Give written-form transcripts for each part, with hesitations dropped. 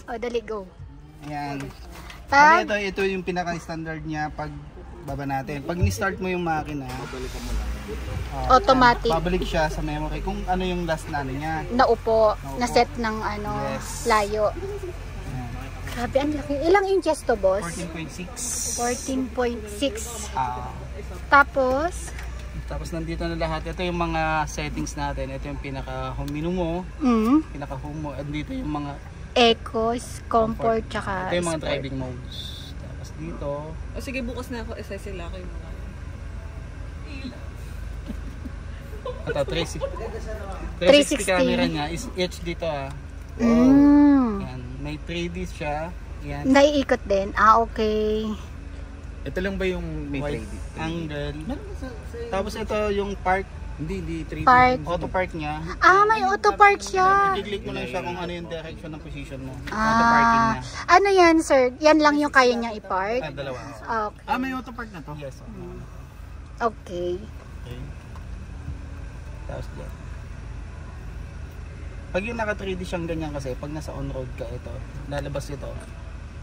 O, dali, go. Ayan. Pag, Ito yung pinaka-standard niya pag baba natin. Pag ni-start mo yung makina, automatic. babalik siya sa memory kung ano yung last na ano niya. Naupo, na set ng ano, Yes. layo. Ayan. Grabe, ang laki. Ilang inches to, boss? 14.6. 14.6. Tapos Tapos, nandito na lahat. Ito yung mga settings natin. Ito yung pinaka-home menu mo. Pinaka-home mo. At dito yung mga Ecos, comfort, tsaka ito yung mga sport. driving modes. Tapos dito. O sige, bukas na ako. Isa sila kayo mga. Ito, 360 360 camera niya is HD to Yan. May 3D siya. Yan. Naiikot din. Okay. Ito lang ba yung may Wide 3D? angle. Tapos ito yung park. Hindi 3D. Park. Auto park niya. May auto park siya. I-click mo lang siya kung ano yung direction ng position mo. Auto parking niya. Ano yan, sir? Yan lang yung kaya niya i-park? Dalawa. Okay. May auto park na to? Yes. Okay. Okay. Tapos dyan. Pag yung naka 3D siyang ganyan kasi, pag nasa on-road ka ito, lalabas ito.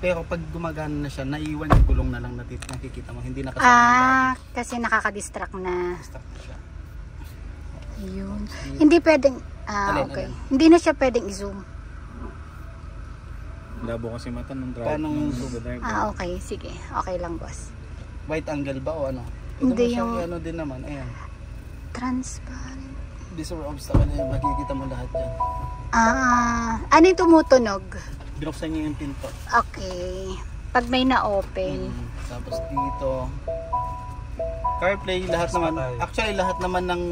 Pero pag gumagana na siya, naiwan yung gulong na lang nakikita mo. Hindi nakasama Kasi nakaka-distract na. Stop na siya. Ayun. Hindi pwedeng, okay. Hindi na siya pwedeng i-zoom. Labo kasi mata ng drive. Paano drive? Okay. Sige. Okay lang, boss. White angle ba o ano? Hindi Ito mo yung- siyang ano din naman. Ayan. Transparent. Visual obstacle na yun. Makikita mo lahat yan. Ano yung tumutunog? Binuksan niyo yung pinto. Okay. Pag may na-open. Tapos dito, CarPlay, lahat naman. Actually, lahat naman ng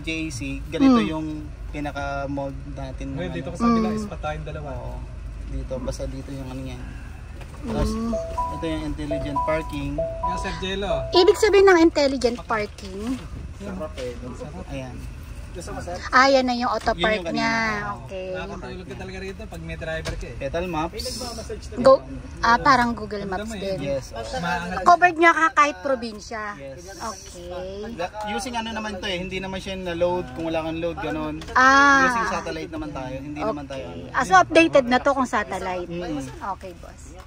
JAC, ganito yung pinaka-mode natin. Ngayon, dito sa kabila is patayin dalawa. Oo. Dito, basta dito yung ano yan. Tapos, ito yung intelligent parking. Yan, Sir Jello. Ibig sabihin ng intelligent parking. Ayan. Yan na yung auto Yun park yung kanina. niya. Okay. Nakakatulog ka talaga rito pag may driver ka eh. Petal maps. Go. Parang Google Maps din. Yes. Covered niya kahit probinsya. Yes. Okay. Using ano naman to hindi naman siya na-load kung wala kang load, ganun. Using satellite naman tayo, hindi naman tayo ano. So updated na to kung satellite. Okay, boss.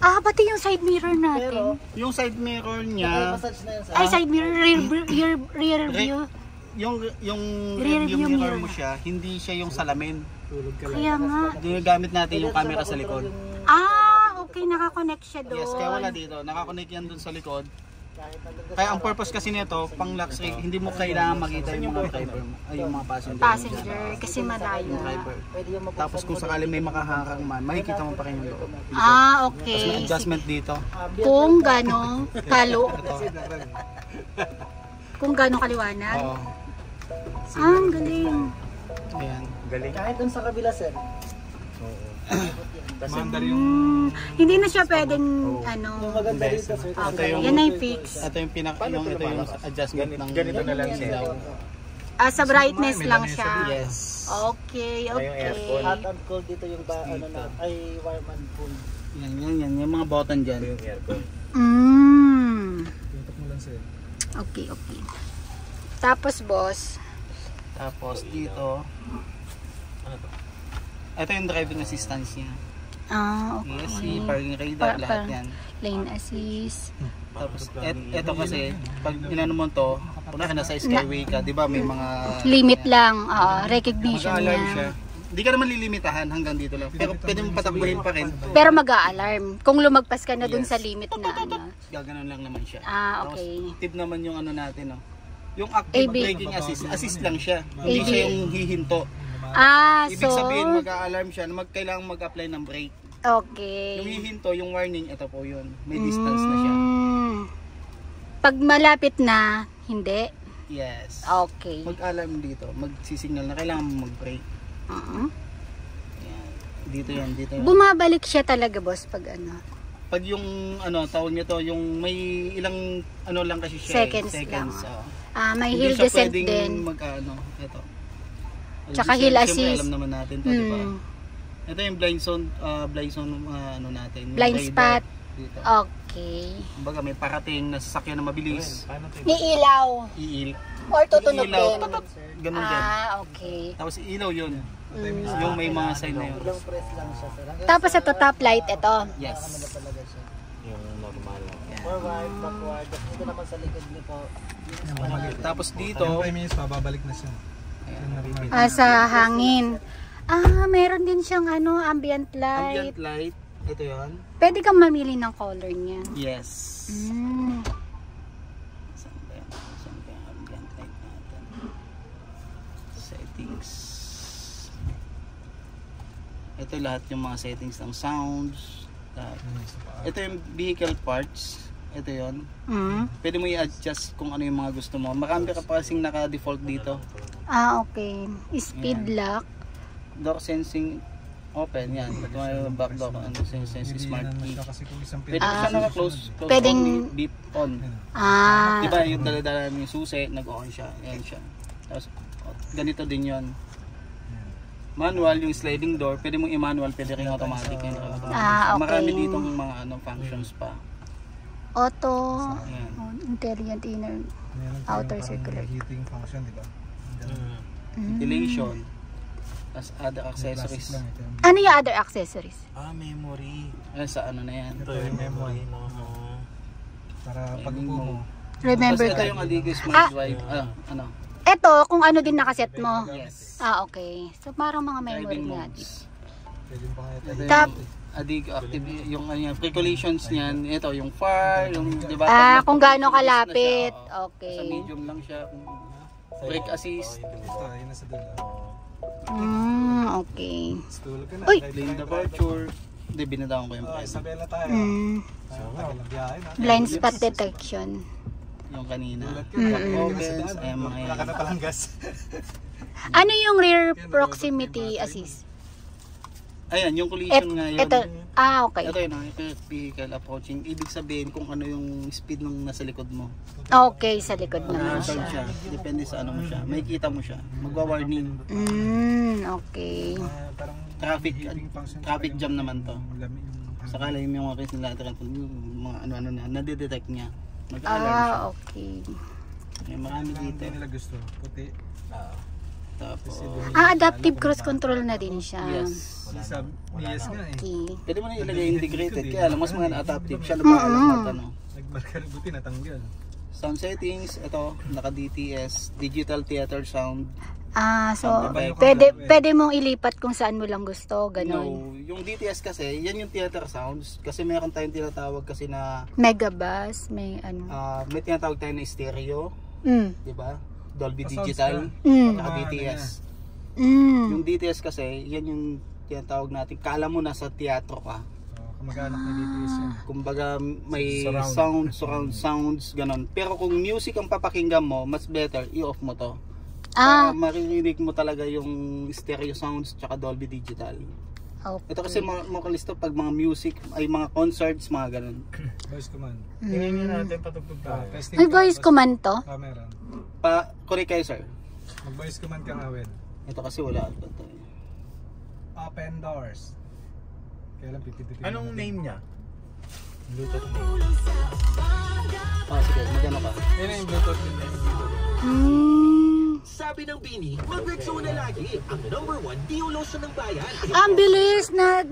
Pati yung side mirror natin. Yung side mirror niya, Side mirror, rear view. yung Rear view mirror mirror. mo siya, hindi siya yung salamin. Kaya nga. Ginagamit natin yung camera sa likod. Okay, nakakonect siya doon. Yes, kaya wala dito. Nakakonect yan dun sa likod. Kaya ang purpose kasi nito, pang lock screen, hindi mo kailangan makita yung mga driver mo, yung mga passenger. Kasi malayo. Driver. Tapos kung sakali may makahakang man, makikita mo pa rin yung loob. Okay. Tapos may adjustment dito. Kung gano'ng kung gano'ng kaliwanag. Oo. Ang galing. Ayan. Galing. Kahit dun sa kabila, sir. Mandar yung... Hindi na siya pwedeng Yung maganda rito, sir. Ito yung, yan na yung fix. ito yung ito yung adjustment ng Ganito na lang siya. Sa brightness lang siya. Yes. Okay. Hot and cold dito yung warm and cool. Yan. Yung mga button dyan. Yung aircon. Tutok mo lang sir. Okay. Tapos, boss. Tapos dito, ano to? Ito yung driving assistance niya. Okay. Yes, yung parking radar, lahat yan. Lane assist. Tapos ito kasi, pag inano mo to, kunwari nasa skyway ka, di ba may mga... Limit lang. Recognition Mag-alarm siya. niya. Hindi ka naman lilimitahan hanggang dito lang. Pero pwede mo patakbuhin pa rin. Pero mag-a-alarm. Kung lumagpas ka na dun sa limit na Gaganon lang naman siya. okay. Tapos tip naman yung ano natin, no? Yung active braking assist lang siya. Hindi AB. siya yung hihinto. Ibig sabihin mag-a-alarm siya na kailangan mag-apply ng brake. Okay. Yung hihinto, yung warning, ito po yun. May distance na siya. Pag malapit na, hindi. Yes. Okay. Mag-alarm dito, magsisignal na kailangan mo mag-brake. Dito yan. Bumabalik siya talaga, boss, pag ano. Pag yung tawag niya to, yung may ilang lang kasi siya. Seconds lang. May Hindi hill siya descent pwedeng din. ito. Tsaka hill Siyempre, assist. alam naman natin to, di ba? Ito yung blind zone natin. Blind Radar spot. Dito. Okay. Kumbaga may parating na sasakyan na mabilis. Iilaw. Iil. Or tutunog Iilaw, din. ganun din. Okay. Tapos ilaw yun. Yung may mga sign na yun. Ilang press lang siya, sir. Tapos ito top light, ito. Yes. Ano talaga siya. Yung normal. Forward, backward. Dito naman sa likod niyo po. Tapos dito, Yung 5 minutes pa, babalik na siya. Sa hangin. Meron din siyang ambient light. ambient light. Ito yun. Pwede kang mamili ng color niya. Yes. Mm. Saan ba yan? Saan ba yung ambient light natin? Settings. Ito lahat yung mga settings ng sounds. Lahat. Ito yung vehicle parts. Ito yon. Mm. Pwede mo i-adjust kung ano yung mga gusto mo. Marami ka pa kasing naka-default dito. Okay. Speed lock. Door sensing open. Yan. Ito yung back door. Ano, sensing smart key. Kasi kung isang Pwede mo siya naka-close. Close Pwedeng- only, beep on. Diba yung dala-dala mo yung susi, nag-on siya. Yan siya. Tapos, ganito din yon. Manual, yung sliding door, pwede mong i-manual, pwede rin automatic. Yan, Okay. Marami ditong mga functions pa. Auto. Yan. Intelligent inner. Outer circular. Heating function, di ba? Ventilation. Tapos other accessories. Ano yung other accessories? Memory. Yan sa ano na yan. Ito yung memory. Para pag upo mo. Remember Tapos ito card. yung Aligo Smart Drive. Ano? Ito, kung ano din nakaset mo. Yes. Okay. So, parang mga memory Driving natin. modes. Pwede pa kaya Ito Tap. yung Aligo Active. Yung ano yan, precolations niyan. Ito yung far. Yung, diba, Kung gaano mabilis na siya, kalapit. Sa Okay. medium lang siya. Brake assist. ito, yun na sa dulo. Okay. Stool ka na. Uy! Lane departure. Hindi, binadaan ko yung price. Isabela tayo. Tagal ng biyahe na. Blind spot detection. Yung kanina. Mm-mm. Opens. Ayan mga yan. Wala ka na palang gas. Ano yung rear proximity assist? Ayan, yung collision nga yun. Ito. Okay. Ito yun, vehicle approaching. Ibig sabihin kung ano yung speed nung nasa likod mo. Okay, sa likod naman Record siya. siya. Depende sa ano mo siya. Makikita mo siya. Magwa-warning. Okay. Parang Traffic traffic jam naman to. lamig. Sakala yung mga case nila mga ano na nadidetect niya. Mag-alarm siya. Okay. May marami dito. Hindi nila gusto. Puti. Tapos, Adaptive cruise control na din siya. yes. Yes nga eh. Okay. Pwede mo na ilagay integrated. Kaya lang, mas mga adaptive siya. Lumaalang ano. Nagbarkal buti natanggal. Sound settings, ito, naka-DTS, digital theater sound. So, Sound pwede mong ilipat kung saan mo lang gusto, ganun. No, yung DTS kasi, yan yung theater sounds. Kasi meron tayong tinatawag kasi na, Megabass, may ano. may tinatawag tayo na stereo, di ba? Dolby Digital, saka DTS. Yung DTS kasi, yan yung tinatawag natin. Kala mo nasa teatro ka. Kamag-anak na DTS yan. Kumbaga may surround sounds, ganon. Pero kung music ang papakinggan mo, mas better, i-off mo to. Para maririnig mo talaga yung stereo sounds tsaka Dolby Digital. Okay. Ito kasi mga kalisto pag mga music, ay mga concerts, mga ganon. Voice command. Tingnan nyo natin patugtog tayo. May voice command to? Meron. Correct kayo, sir. Mag-voice command ka nga, Wed. Ito kasi wala. Ito. Open doors. Kaya lang pipipitin. Anong name niya? Bluetooth name. Sige, magano ka. Yan na yung Bluetooth name. Sabi ng Bini, mag-Rexona lagi ang #1 Dio Lotion ng bayan. Ang bilis niya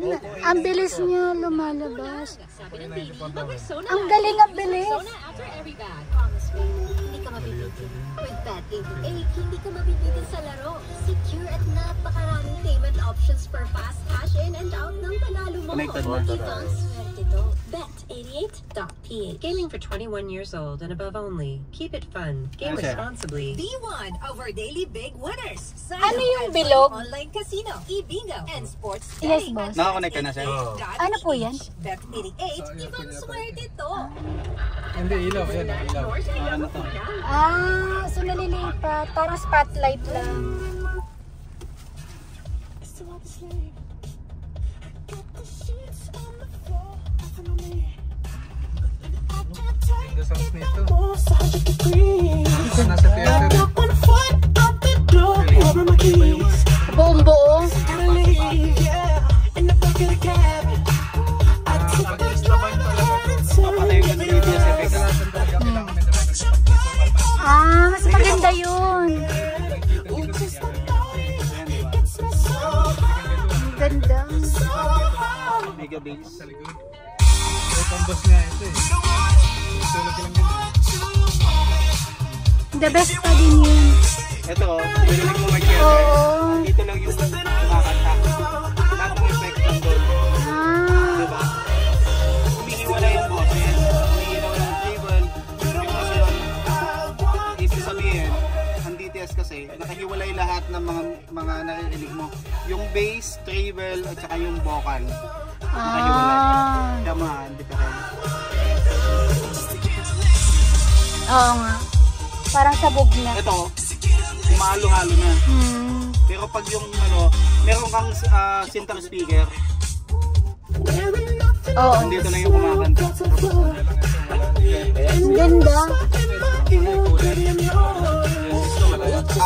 lumalabas. Ang galing, ang bilis. After every bag. Honestly, hindi ka mabibitin. With Bet 88, hindi ka mabibitin sa laro. Secure at napakaraming payment options for fast cash in and out ng panalo mo. Connected na. Ito ang swerte to. Bet88.ph. Gaming for 21 years old and above only. Keep it fun. Game Okay. responsibly. B1 over daily big winners. Sign Ano up yung at bilog? Online casino, e-bingo, and sports Yes, betting boss. at Nakakonect ka na, sir? Ano po yan? Bet 88, ibang swerte to. Hindi, ilaw. Yan, ilaw. Ano to? So nalilipat. Parang spotlight lang. Yung sounds nito. Ito nasa theater. Buong buo. Papatay ko na yung DTS effect. Mas maganda yun. Ayan, diba? Omega base. Sa likod. Ito pambas nga ito eh. Tulog lang yun eh. The best pa din yun. Ito, narinig mo may kaya. Oo. Dito lang yung kumakanta. Lahat ng effect nandun. Diba? Humihiwala yung boses. Humihiwala yung treble. Yung kasi yun, ibig sabihin, ang DTS kasi, nakahiwalay lahat ng mga naririnig mo. Yung bass, treble, at saka yung vocal. Nakahiwalay. Damaan, di pa rin. Oo nga. Parang sabog na. Ito, umahalo-halo na. Pero pag yung ano, meron kang center speaker. Oo. Dito lang yung kumakanta. Ang ganda.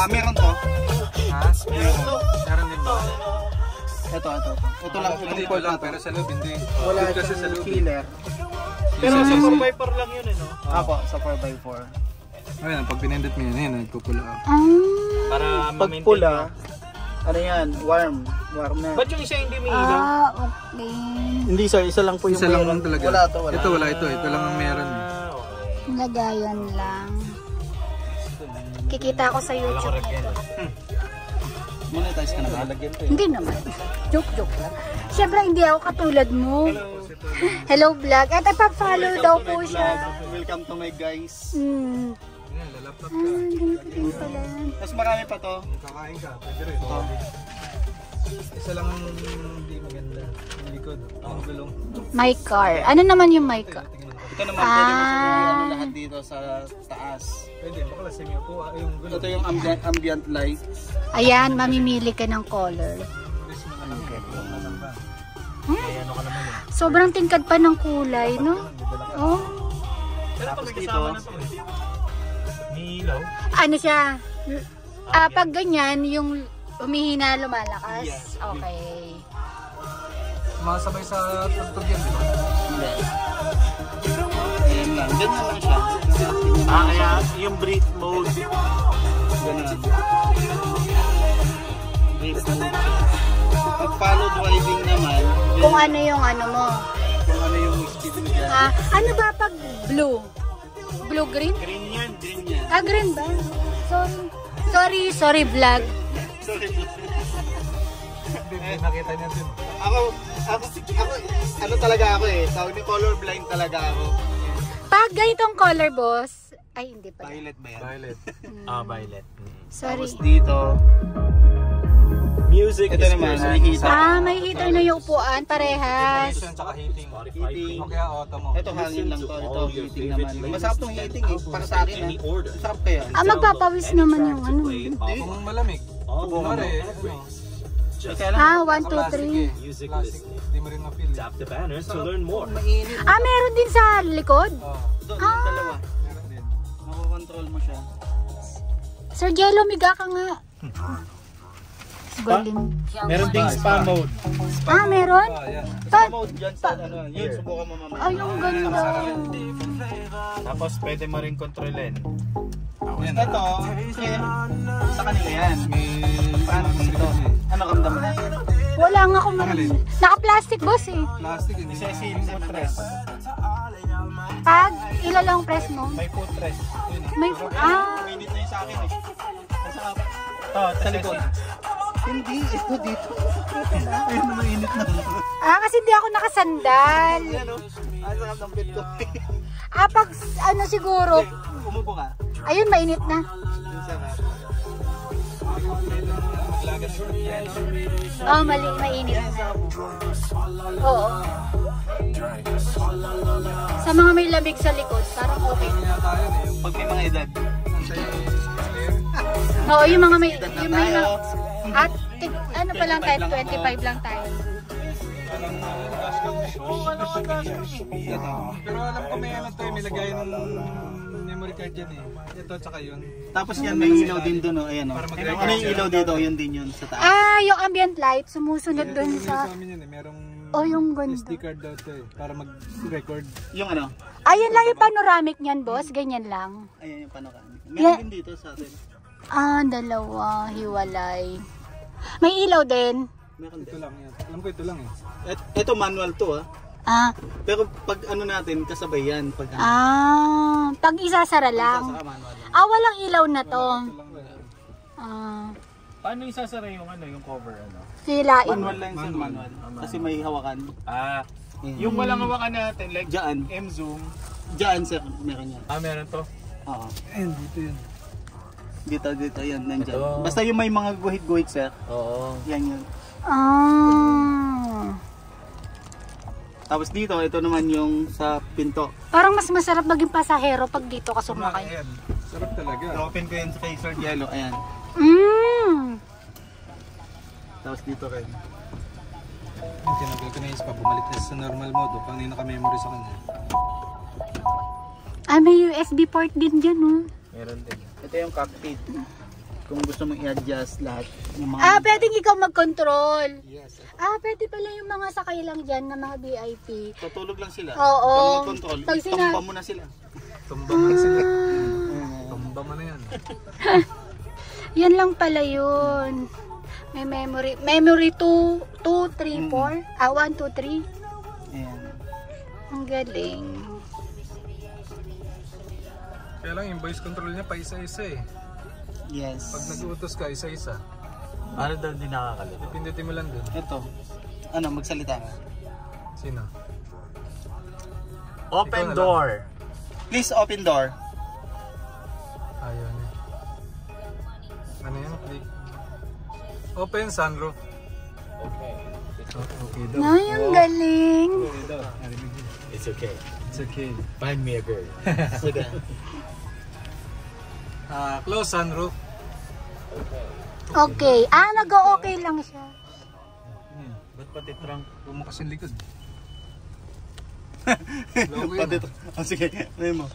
Meron to. Ha? Meron din ba? Ito. Ito lang, itong port na to. Pero sa loob hindi. Wala kasi sa siyang loob. killer. Pero sa 4x4 lang yun eh, no? Apo, sa 4x4. Ayun, pag pinindot mo yun, nagpupula. Para Pag pula, ano yan, warm na. Ba't yung isa hindi may ilaw? Okay. Hindi sir, isa lang po yung Isa lang meron. talaga. Wala to, wala. Ito wala ito. Ito lang ang meron. Lagayan lang. Kikita ko sa YouTube nito. Monetize ka na ba? Hindi naman. Joke lang. Siyempre hindi ako katulad mo. Hello vlog. At ipa-follow daw po siya. Welcome to my guys. Lalaptop ka. Ganito din pala. Tapos marami pa to. Kakain ka. Pwede rin. Isa lang ang hindi maganda. Yung likod. Ang gulong. My car. Ano naman yung my car? Ito naman, pwede mo sa lahat dito sa taas. Pwede. Baka lasing yung po. Yung gulong. Ito yung ambient light. Ayan, mamimili ka ng color. Sobrang tingkad pa ng kulay, no? Oh. Tapos dito, May ilaw? Ano siya? Pag ganyan, yung humihina lumalakas. Okay. Masabay sa tugtog yan, di ba? hindi. Ayan lang, ganyan lang siya. Kaya yung breathe mode. Ganun. Breathe mode. Pag follow driving naman, Kung ano yung ano mo. kung ano yung speed mo dyan. Ano ba pag blue? Blue-green? Green yan, green yan. Green ba? Sorry vlog. Sorry. Nakita niya din. Ako, ano talaga ako eh. Tawag ni colorblind talaga ako. Pag ganitong color, boss. Ay, hindi pa. Violet ba yan? Violet. Violet. Sorry. Tapos dito, Music ito naman, may heater. May heater na yung upuan. Parehas. Ventilation tsaka heating. Heating. O kaya auto mo. Ito hangin lang to. Ito heating naman. Masarap tong heating eh. Para sa akin eh. Masarap kaya. Magpapawis naman yung ano. Kung malamig. Kunwari, ano. Kaya lang, 1, 2, 3. Music Plastic. Hindi mo rin ma-feel. Tap the banner to learn more. mainit. Meron din sa likod. Doon, yung dalawa. Meron din. Makokontrol mo siya. Sir Jello, miga ka nga. Galing. Meron ding spa mode. Meron? Yan. Sa mode dyan sa ano, yun, subukan mo mamaya. Ay, yung ganda. Tapos pwede mo rin kontrolin. Yan. Ito, sa kanila yan. May Paano ito? Ano kamdam mo? Wala nga akong naka-plastic, boss eh. plastic. Hindi Isa yung footrest. Pag ilalong press mo. May footrest. May Mainit na yung sa akin eh. Sa likod. Hindi, ito dito. Ayun na mainit na. kasi hindi ako nakasandal. Yan o. Ang sarap ng bed ko. Pag ano siguro. Umupo ka. Ayun, mainit na. Yung sarap. Mainit na. Oo. Sa mga may lamig sa likod, parang okay. Pag may mga edad. Oo, yung mga may at ano pa lang tayo, 25 lang tayo. Pero alam ko may ano to, may lagayan ng memory card dyan eh. Ito tsaka yun. Tapos yan may ilaw din doon oh. Ayan oh. Ano yung ilaw dito? Yun din yun sa taas. Yung ambient light sumusunod dun sa. Sa amin yun eh, merong yung ganda. SD card daw to eh, para mag-record. Yung ano? Ayan lang yung panoramic niyan, boss. Ganyan lang. Ayan yung panoramic. Meron din dito sa atin. Dalawa. Hiwalay. May ilaw din. Meron Ito din. lang yan. Alam ko ito lang eh. Ito manual to Pero pag ano natin, kasabay yan. Pag pag isasara lang. sasaka manual lang. Walang ilaw na to. Ito lang yan. Paano isasara yung yung cover Silain. Manual lang sir, manual. Kasi may hawakan. Yung walang hawakan natin, like Diyan. M-zoom. Diyan sir, meron yan. Meron to? Oo. And dito yun. Dito yan, nandyan. Ito. Basta yung may mga guhit-guhit sir, Oo. yan yun. Tapos dito, ito naman yung sa pinto. Parang mas masarap maging pasahero pag dito ka sumakay. Ayan. Sarap talaga. Open ko yun kay Sir Diallo, ayan. Tapos dito rin. Yung tinagal ko na yung spa, bumalik na sa normal mode. Pang naka-memory sa kanya. May USB port din dyan, Meron din. Ito yung cockpit. Kung gusto mong i-adjust lahat. Yung mga Pwedeng ikaw mag-control. Yes. Pwede pala yung mga sakay lang dyan na mga VIP. Tutulog lang sila. Oo. Kung mag-control, Pag itumba mo na sila. Tumba mo na sila. Tumba mo na yan. Yan lang pala yun. May memory. Memory 2, 3, 4. 1, 2, 3. Ayan. Ang galing. Kaya lang yung voice control niya pa isa-isa eh. Yes. Pag nag-uutos ka, isa-isa. Ano daw din nakakalito? Pindutin mo lang dun. Ito. Ano, magsalita ka. Sino? Open Ikaw na door. Please open door. Ayaw niya. Ano yan? Click. Open sunroof. Okay. Okay daw. Ay, ang galing. Okay daw. Narinig niya. It's okay. It's okay. Find me a girl. Sige. Close sunroof. Okay. Nag-o-okay lang siya. Ba't pati trunk? Bumukas yung likod. Pati ito. Sige, ano mo?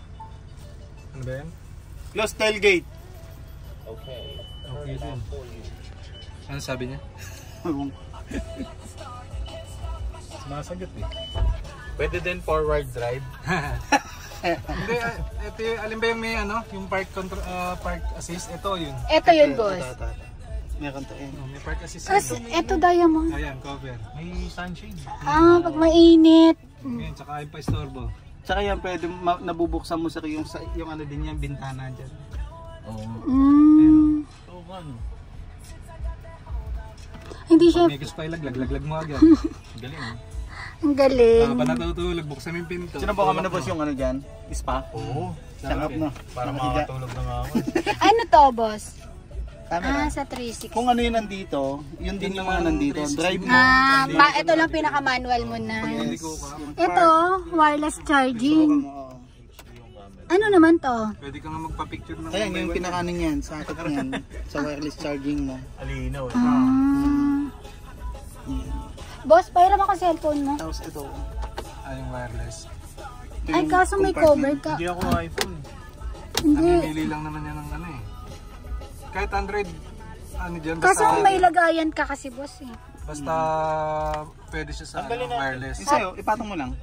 Ano ba yan? Close tailgate. Okay. Okay din. Ano sabi niya? Sumasagot eh. Pwede din forward drive. Hindi, ito yung, alin ba yung may ano? Yung park control, park assist? Ito yun. Ito yun, boss. Meron to yun. May park assist. Ito diamond. Ayan, cover. May sunshade. Pag mainit. Ayan, tsaka yung pa-istorbo. Tsaka yan, pwede nabubuksan mo sa yung ano din yan, bintana dyan. So, ano? Hindi siya. Pag may gusto laglag mo agad. Galing. Ang galing. Habang natutulog, buksan mo yung pinto. Sinubukan mo na boss yung ano dyan? Spa? Oo. Sarap no? Para Nakahiga. makatulog na nga ako. Ano to, boss? Camera. Sa 360. Kung ano yung nandito, yun din yung mga nandito. Drive mo. Ito lang pinaka-manual mo na. Yes. Ito, wireless charging. Ano naman to? Pwede ka nga magpa-picture ng Ayan, yung pinakanin yan, sa atat niyan, sa wireless charging mo. Alinaw. Boss, pairam ako cellphone mo. Tapos ito. yung wireless. Ito Ay, yung kaso may cover compartment. ka. Hindi ako iPhone. Hindi. Namimili lang naman yan ng ano eh. Kahit Android, ano dyan, Kaso basta, may lagayan ka kasi, boss eh. basta pwede siya sa ano, wireless. Yung sa'yo, ipatong mo lang.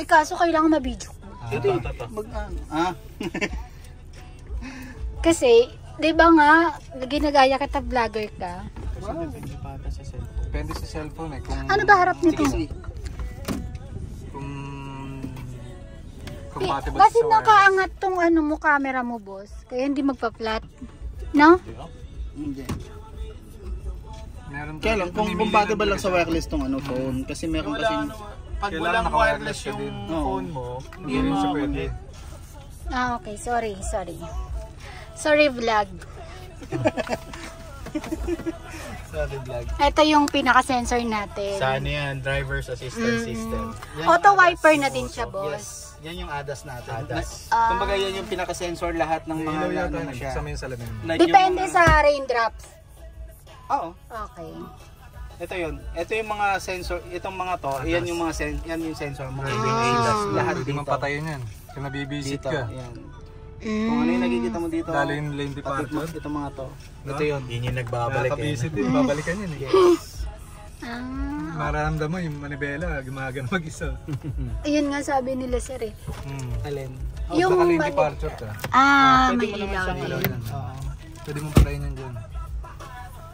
Kaso kailangan mabidyo. Ito, Kasi, di ba nga, ginagaya kita vlogger ka? Depende sa cellphone eh. Kung, Ano ba harap nito? kung compatible Kasi sa wireless. nakaangat tong ano mo, camera mo, boss. Kaya hindi magpa-flat. No? Hindi. Meron Kaya lang, kung compatible lang sa wireless tong ano phone, kasi meron kasi Pag Kailangan walang naka-wireless wireless ka yung din. phone mo, Hindi rin siya pwede. Okay. Sorry, vlog. Sorry vlog. Ito yung pinaka-sensor natin. sa ano yan, driver's assistance system. Yan, Auto ADAS. wiper na din siya, boss. Yes, yan yung ADAS natin. ADAS. Kumbaga yan yung pinaka-sensor lahat ng mga Ilaw yata ano yun, na siya. kasama yung salamin. Like Depende yung mga- sa raindrops. Oo. Okay. Ito yun. Ito yung mga sensor, itong mga to, yan yung mga yan yung sensor mga ADAS. lahat Pwede dito. mong patayin yan. Kung nabibisit Dito, ka. yan. Kung ano yung nakikita mo dito, Lalo yung lane pati departure. itong mga to. No? Ito yun. Yun yung nagbabalik Nakakabisit din, babalikan yan eh. Maramdam mo yung manibela, gumagana mag-isa. Ayun nga sabi nila, sir eh. Alin? Yung Yung lane mali- departure ka. Pwede may mo naman ilaw siyang na ilaw yun. yan. Oo. Pwede mong patayin yan dyan.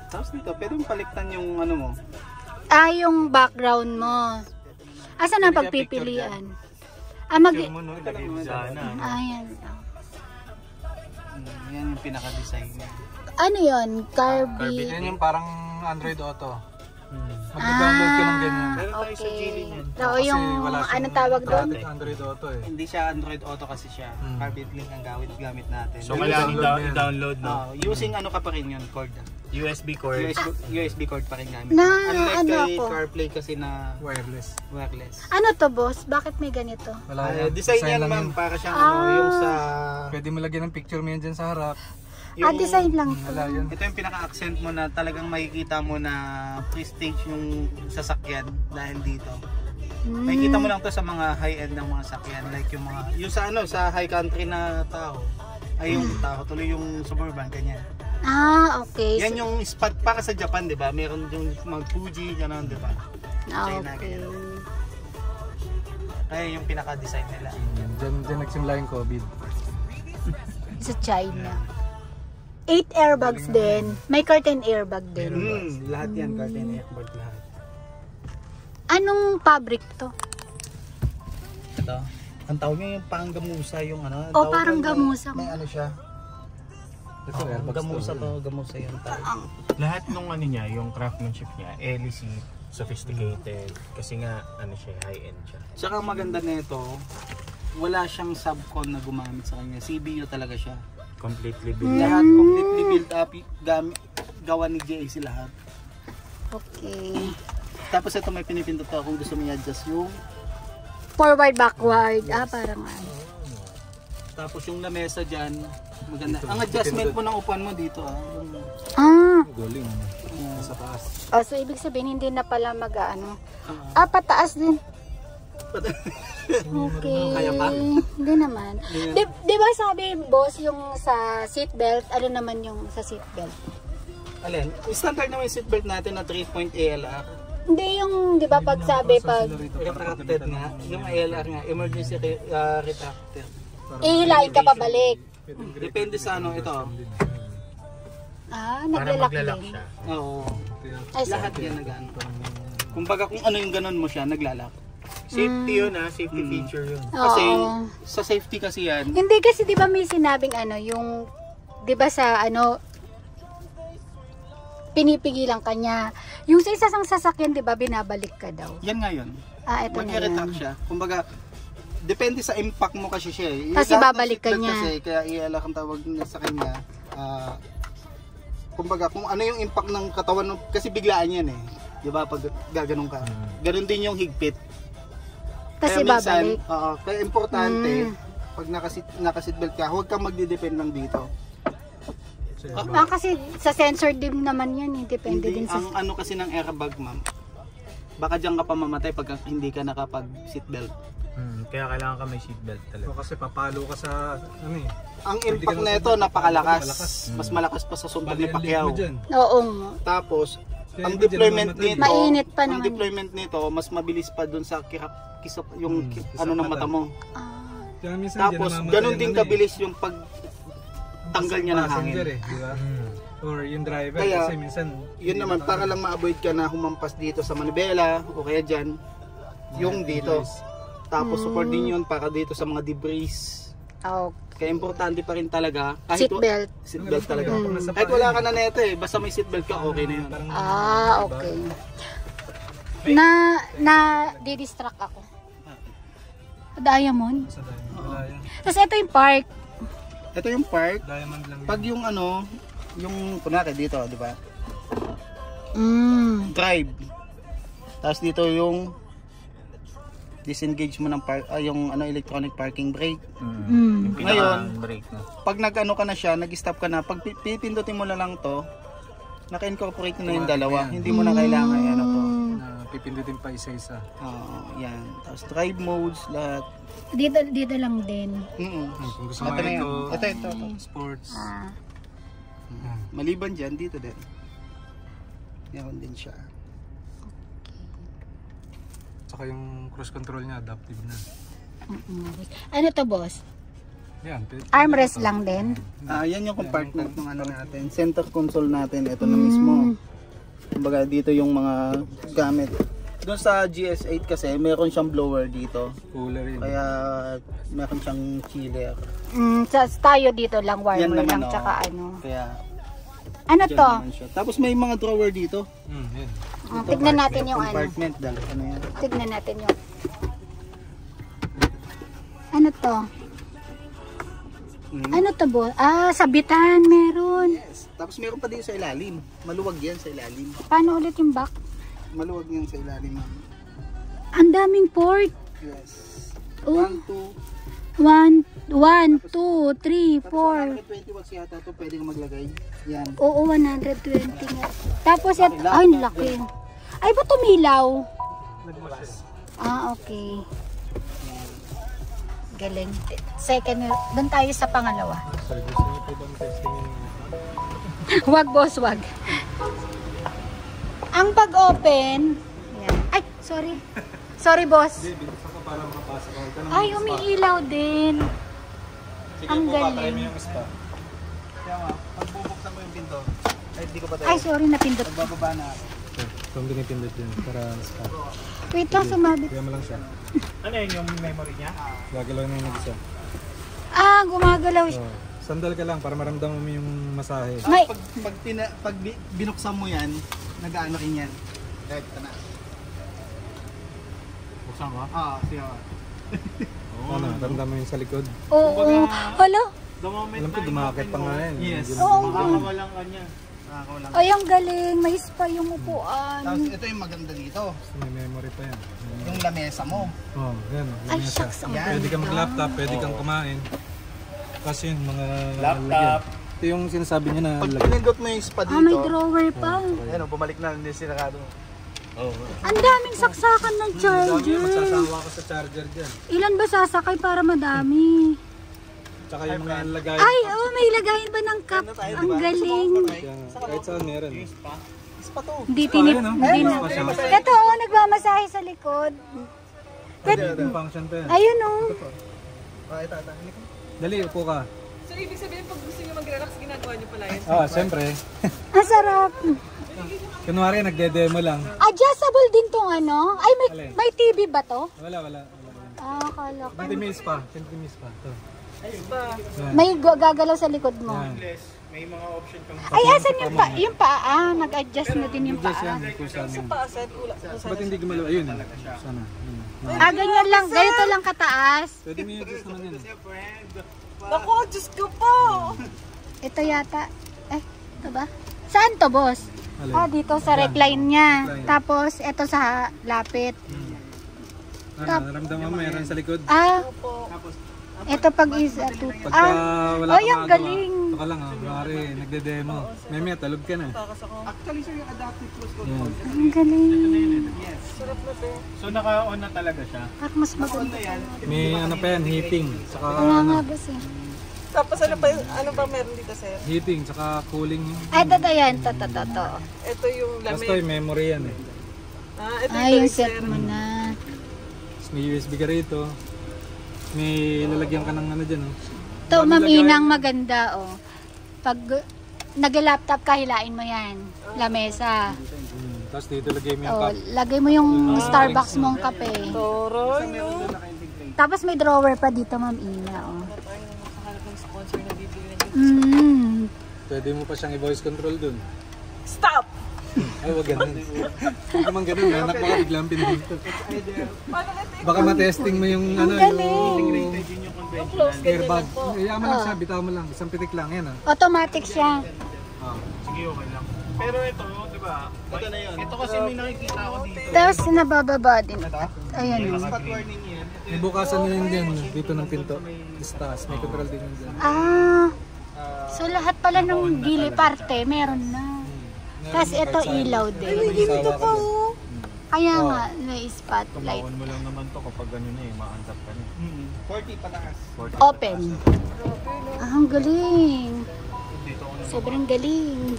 Tapos dito, pwede mong paliktan yung ano mo, yung background mo. Asan ang pagpipilian? Picture mo, no? Lagay mo sana. Ayan. Yan yung pinaka-design niya. Ano yun? Carbide. Yan yung parang Android Auto. Mag-download ka ng ganyan. Meron tayo sa Geely niyan. Oo, yung anong tawag doon? Android Auto eh. Hindi siya Android Auto kasi siya. Carbide link ang gamit natin. So, kailangan i-download, no? Using ano ka pa rin yun, cord. USB cord. USB cord pa rin gamit. Na, Unlike ano kay ako? CarPlay kasi na Wireless. wireless. Ano to, boss? Bakit may ganito? Wala yan. Design yan, lang ma'am, yun. para siyang ano, yung sa... Pwede mo lagyan ng picture mo yan dyan sa harap. Design lang to. Wala yun. Ito yung pinaka-accent mo na talagang makikita mo na prestige yung sasakyan dahil dito. Makikita mo lang to sa mga high-end ng mga sakyan, like yung mga yung sa ano sa high country na tao. Ay yung tao, tuloy yung suburban ganyan. Okay. Yan yung spot para sa Japan, 'di ba? Meron yung mga Fuji ganun, 'di ba? Okay. Kaya yung pinaka-design nila. Diyan nagsimula yung COVID. Sa China. 8 airbags din. May curtain airbag din. Lahat yan, curtain airbag lahat. Anong fabric to? Ito. Ang tawag niya yung parang gamusa yung ano. O, parang gamusa. May ano siya. Ito airbags. Gamusa yung tawag. Lahat nung ano niya, yung craftsmanship niya, LEC, sophisticated. Kasi nga, ano siya, high-end siya. Tsaka ang maganda nito, wala siyang subcon na gumamit sa kanya. CBU talaga siya. Completely built. Lahat completely built up, gawa ni JAC lahat. Okay. Tapos ito may pinipindot ko kung gusto mo i-adjust yung Forward, backward. Parang ano. tapos yung lamesa dyan, maganda. Ang adjustment mo ng upuan mo dito Galing. Sa taas. So ibig sabihin hindi na pala mag-ano. Pataas din. Okay. Kaya pa? Hindi naman. Di ba sabi boss yung sa seatbelt, ano naman yung sa seatbelt? Alin? Standard naman yung seatbelt natin na 3-point ALR. Hindi yung, di ba pag sabi pag Retracted nga. Yung ALR nga, emergency retracted. ihilain ka pabalik. Depende sa ano ito. Para Naglalak maglalak din. siya. Oo. Ay, Lahat yan nag-ano. Kumbaga kung ano yung ganun mo siya, naglalak. Safety yun safety feature yun. Kasi Oo. sa safety kasi yan. Hindi kasi di ba may sinabing ano, yung, di ba sa ano, pinipigilan ka niya. Yung sa isang sasakyan, di ba, binabalik ka daw. Yan nga yun. Ito na yan. Mag-retract siya. Kumbaga, depende sa impact mo kasi siya eh. Kasi Lahat ng babalik ka seatbelt niya. Kasi, kaya ialak ang tawag niya sa kanya. Kumbaga, kung ano yung impact ng katawan mo, kasi biglaan yan eh. Di ba, pag gaganong ka. Ganon din yung higpit. Kasi kaya minsan, babalik. kaya importante, pag nakaseatbelt ka, huwag kang magdi-depend lang dito. Kasi sa sensor din naman yan, depende din sa... Ang ano kasi ng airbag, ma'am, baka diyan ka pa mamatay pag hindi ka nakapag-seatbelt. Kaya kailangan ka may seatbelt talaga. Kasi papalo ka sa ano eh. Ang impact nito napakalakas. Mas malakas pa sa suntok ni Pacquiao. Oo. Tapos, ang deployment nito, mainit pa ang naman. deployment nito mas mabilis pa dun sa yung ano ng mata mo. Tapos, ganun din kabilis yung pag tanggal niya ng hangin. Eh, di ba? Or yung driver Kaya, kasi minsan yun naman para lang ma-avoid ka na humampas dito sa manibela o kaya dyan, yung dito. Tapos support din yun para dito sa mga debris. Kaya importante pa rin talaga kahit Seatbelt. Seatbelt talaga. Kahit wala ka na neto eh, basta may seatbelt ka, okay na yun. Okay. Di-distract ako. Diamond. Tapos ito yung park. Ito yung park. Diamond lang. Pag yung ano, yung kunwari dito, di ba? Drive. Tapos dito yung disengage mo ng yung ano electronic parking brake. Ngayon, brake na. pag nag-ano ka na siya, nag-stop ka na, pag pipindutin mo na lang to, naka-incorporate na yung dalawa. Hindi mo na kailangan ano to. Pipindutin pa isa-isa. Yan. Tapos drive modes, lahat. Dito lang din. Kung gusto mo Ito na yan. ito, Ito. sports. Maliban dyan, dito din. Meron din siya. Saka yung cruise control niya, adaptive na. Ano to, boss? Yan. Armrest lang din? Yan yung compartment ng ano natin. Center console natin. Ito na mismo. Kumbaga dito yung mga gamit. Doon sa GS8 kasi meron siyang blower dito. Cooler yun. Kaya meron siyang chiller. Tayo dito lang, Yan warmer naman, lang, tsaka ano. Kaya Ano dyan to? naman siya. Tapos may mga drawer dito. Yan. Tignan natin yung ano. Compartment dahil ano yan. Tignan natin yung... Ano to? Ano to, boss? Sabitan, meron. Yes. Tapos meron pa din sa ilalim. Maluwag yan sa ilalim. Paano ulit yung back? Maluwag yan sa ilalim. Ang daming port. Yes. Oh. 1, 2. 1, 2, 3, 4. 120 watts yata ito. Pwede kang maglagay. Yan. Oo, 120 nga. Tapos, ay, laki. Ay, ba't tumilaw? Okay. Galing. Second, doon tayo sa pangalawa. Wag, boss, wag. Ang pag-open, yan. Ay, sorry. Sorry, boss. Ay, umiilaw din. Ang galing. Pag bubuksan mo yung pinto, ay di ko pa tayo. Ay, sorry, napindot. Bababa na. Itong pinipindot yun para spa. Wait lang, sumabit. Kaya mo lang siya. Ano yun yung memory niya? Gagalaw na yung nag-isa. Gumagalaw siya. Sandal ka lang para maramdaman mo yung masahe. May, Pag binuksan mo yan, nag-ano rin yan. Right, ito na. Buksan mo? Siya. Ano, ramdam mo yung sa likod. oo. Hala? Alam ko, dumakit pa nga yan. Yes. Oo. Walang kanya. Ay, ang galing. May spa yung upuan. Tapos ito yung maganda dito. May memory pa yan. Yung lamesa mo. Yan. Ay, lamesa. shucks. Ang Pwede kang mag-laptop, pwede kang kumain. Kasi yun, mga Laptop. lagyan. Ito yung sinasabi niya na Pag lagyan. pinindot mo yung spa dito, may drawer pa. ayan o, bumalik na hindi sinakado. Ang daming saksakan ng charger. Magsasawa ka sa charger dyan. Ilan ba sasakay para madami? Tsaka yung mga lagay. Ay, may lagayin ba ng cup? Ang galing. Kahit saan meron. Spa to. Hindi tinip. Hindi na. Ito, nagmamasahe sa likod. Yung function pa yan. Ayun, Ito. Dali, upo ka. So, ibig sabihin, pag gusto nyo mag-relax, ginagawa nyo pala yun? Siyempre. Ang sarap. Kunwari, nagde-demo lang. Adjustable din tong ano. Ay, may TV ba to? Wala. Akala ko. Centimis pa. Ito. May gagalaw sa likod mo. May mga option kang Ay, asan yung paa? Nag-adjust na din yung Just paa. yan, kung saan yun. Paaset, ula. Ba't hindi gumalaw? Ayun. Sana. Ganyan lang. Ganito lang kataas. Pwede mo yung adjust naman yan. Naku, Diyos ko po! Ito yata. Ito ba? Saan to, boss? Alin? Dito sa recline niya. Tapos, ito sa lapit. Naramdaman mo meron sa likod. Ito pag isa, Pagka wala ka yung magawa, galing. ito ka lang Mari, nagde-demo. Meme, talog ka na. Actually sir, yung adaptive cruise control. Ang galing. Yes. So naka-on na talaga siya? At mas maganda. May ano pa yan, heating. Saka Wala nga, boss eh. Tapos ano ba meron dito, sir? heating, saka cooling. Ito yan. To. Ito yung Basta lamig. yung memory yan eh. Ito Yung yung set mo na. Tapos may USB ka rito. May lalagyan ka ng ano dyan. Ito, maminang maganda, Pag nag-laptop ka, hilain mo yan. Lamesa. Tapos dito lagay mo yung cup. Lagay mo yung Starbucks mong kape. Toroy, no? Tapos may drawer pa dito, Ma'am Ina, Sponsor na bibili na Pwede mo pa siyang i-voice control dun. Stop! Ay, wag ganun. Huwag naman ganun. Anak mo ka biglang pinito. Baka matesting mo yung ano, yung airbag. Iyaman lang siya, bitaw mo lang. Isang pitik lang, yan Automatic siya. Sige, okay lang. Pero ito, di ba? Ito na yun. Ito kasi may nakikita ako dito. Tapos nabababa din. Ayan. Spot warning yan. May bukasan nyo yun dyan, dito ng pinto. Taas, may control din yun dyan. So lahat pala ng gili parte, meron na. Tapos ito ilaw din. Kaya nga, may spotlight. Pamaon mo lang naman to kapag gano'n na ma-untap ka na. 40 pataas. Open. Ang galing. Sobrang galing.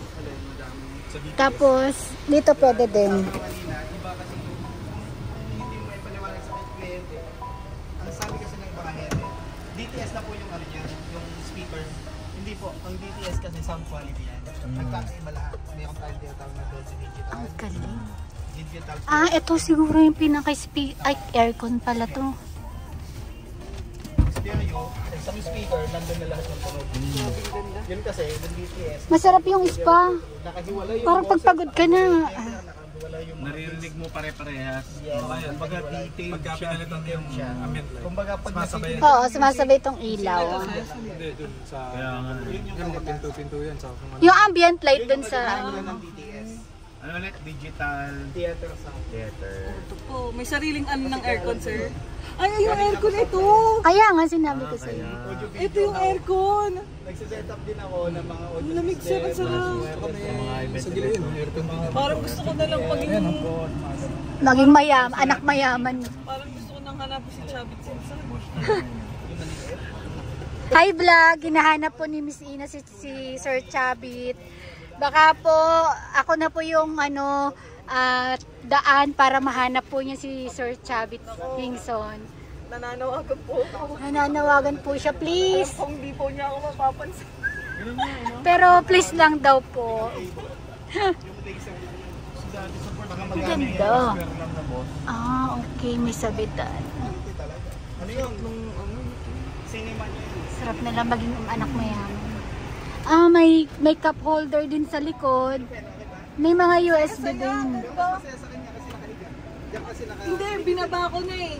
Tapos, dito pwede din. Ang sabi kasi ng mga head, DTS na po yung ano niya, yung speaker. Hindi po, ang DTS kasi sound quality yan. Nagkakaiba lahat. Mayroon tayong tinatawag na Dolby Digital. Ang galing. Digital. Ito siguro yung aircon pala to. Stereo, sa speaker, nandun na lahat ng tunog. Yun kasi, yung DTS. Masarap yung spa. Nakahiwala yung Parang pagpagod ka na. Naririnig mo pare-parehas. Kumbaga detailed siya. Kumbaga pag nakikita. Oo, sumasabay itong ilaw. Hindi, dun sa... Yung mga pinto-pinto yan. Sa, Yung ambient light dun sa ng DTS. Ano ulit? Digital Theater sound. theater. Ito po, may sariling ng aircon, sir. Ay, yung aircon ito! Kaya nga sinabi ko sa'yo. Ito yung aircon! Nagsiset up din ako ng mga audio Lamig sir, ang sarap. sa gilid, aircon din. Parang gusto ko na lang Maging anak mayaman. Parang gusto ko nang hanapin si Chabit Simpson. Hi vlog, hinahanap po ni Miss Ina si Sir Chabit. Baka po ako na po yung daan para mahanap po niya si Sir Chabit Kingson. Nananawagan po. Nananawagan po siya, please. Kung di po niya ako mapapansin. Pero please lang daw po. Ang ganda. Okay, may sabitan. Ano yun? Cinema niya yun. Sarap na lang maging anak mayaman. May cup holder din sa likod. May mga USB din. Hindi, binaba ko na eh.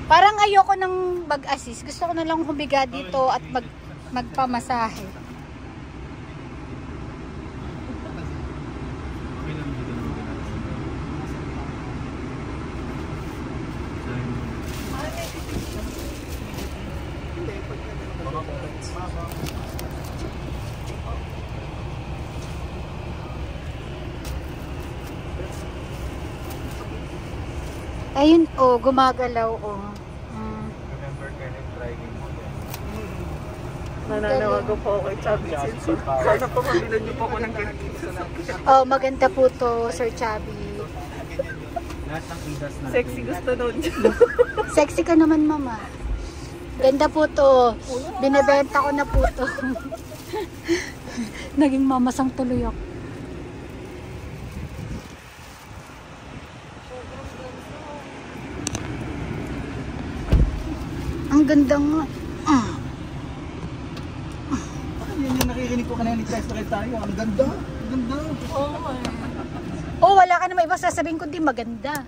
Parang ayoko ng mag-assist. Gusto ko na lang humiga dito at magpamasahe. Ayun, gumagalaw, Remember ka ng driving mo yan. Nananawagan po ako kay Chabit Simpson. Sana po mabilan niyo po ako ng ganito. Maganda po to, Sir Chubby. Lahat ng idas na. Sexy gusto nun. Sexy ka naman, mama. Ganda po to. Binebenta ko na po to. Naging mamasang tuloy ako. Ang ganda nga. Yun yung nakikininig ko kanina ni Chester tayo. Ang ganda. Ang ganda. Wala ka naman ibang sasabihin kundi maganda.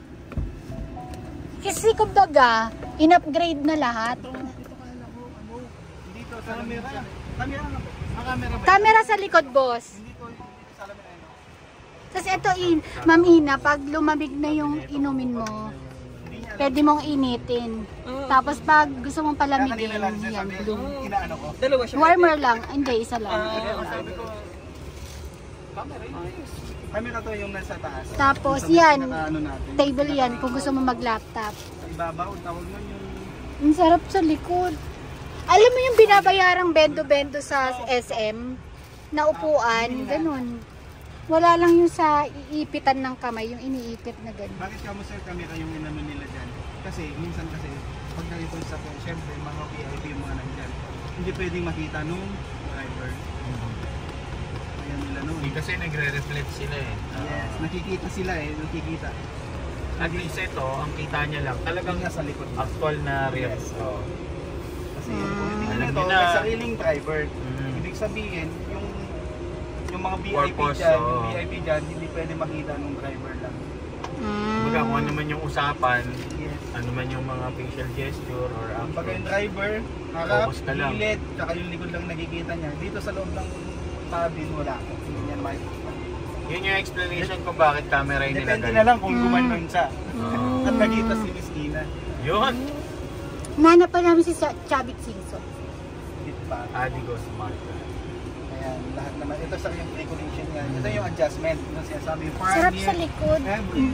Kasi kumbaga, in-upgrade na lahat. Dito sa camera. Camera ba? Camera sa likod, boss. Tapos ito, Ma'am Ina, pag lumamig na yung inumin mo, pwede mong initin. Tapos pag gusto mong palamigin, yan, blue. Inaano ko. Dalawa siya. Warmer lang. Hindi, isa lang. Sabi ko, camera to yung nasa taas. Tapos yan, Ano natin. table yan kung gusto mo mag-laptop. Sa ibabaw, tawag nun yung... Ang sarap sa likod. Alam mo yung binabayarang bendo-bendo sa SM na upuan, ganun. Wala lang yung sa iipitan ng kamay, yung iniipit na ganun. Bakit ka mo sir camera yung inano nila dyan? Kasi minsan kasi pag ganito sa syempre mga VIP yung mga nandyan. Hindi pwedeng makita nung driver. Ayan nila nun. Kasi nagre-reflect sila eh. Yes, nakikita sila nakikita. At least ito, ang kita niya lang, talagang Nasa likod. actual na real. Kasi yung Alam ito, niyo na. may sariling driver. Ibig sabihin, yung mga VIP Purpose, dyan, yung VIP dyan, hindi pwede makita nung driver lang. Kumbaga kung ano man yung usapan, Yes. ano man yung mga facial gesture or Pag yung action. driver, harap, Focus ka lang. gilid, tsaka yung likod lang nakikita niya. Dito sa loob ng cabin, wala. Hindi niyan makikita. Yun yung explanation kung bakit camera yung Depende nilagay. na lang kung gumanon siya. At nakita si Miss Ina. Yun! Nanap pa namin si Chabit Simpson. Hit pa. Adigo Smart. Ayan, lahat naman. Ito sa yung regulation niya. Ito yung adjustment. Yung sinasabi, Sarap sa likod.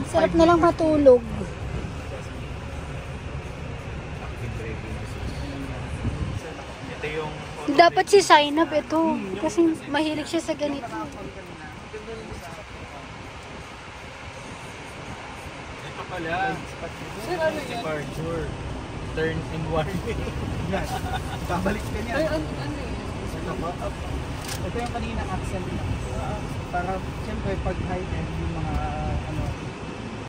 Sarap na lang matulog. Active braking assist. Ito yung... Dapat si Zainab ito. Kasi mahilig siya sa ganito. Ito pala. Sir, ano yan? Departure. turn and warning. Yan. Babalik ka niya. Ay, ano eh? Ito yung kanina accent. Para, siyempre, pag high-end, yung mga